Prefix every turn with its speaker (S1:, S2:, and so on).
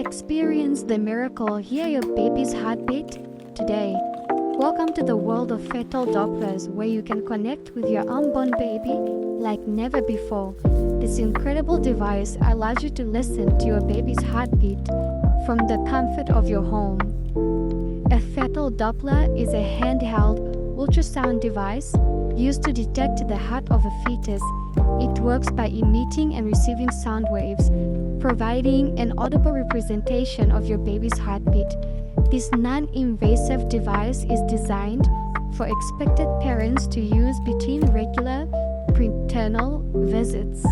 S1: Experience the miracle, hear your baby's heartbeat today. Welcome to the world of fetal Dopplers, where you can connect with your unborn baby like never before. This incredible device allows you to listen to your baby's heartbeat from the comfort of your home. A fetal Doppler is a handheld ultrasound device used to detect the heart of a fetus. It works by emitting and receiving sound waves, providing an audible representation of your baby's heartbeat. This non-invasive device is designed for expectant parents to use between regular prenatal visits.